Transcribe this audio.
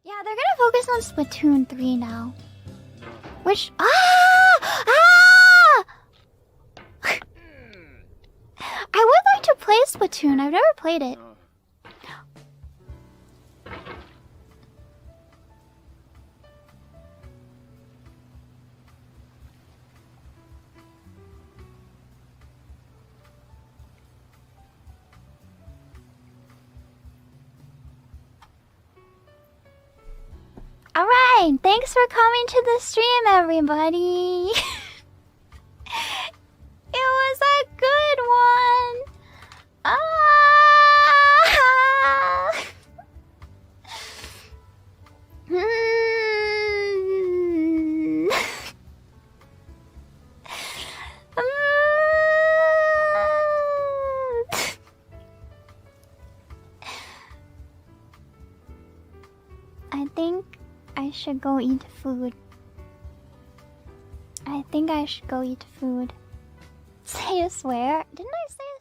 Yeah, they're gonna focus on Splatoon 3 now. Which I would like to play Splatoon. I've never played it. Alright, thanks for coming to the stream, everybody. It was a good one. Ah! I think I should go eat food. I think I should go eat food. Say a swear? Didn't I say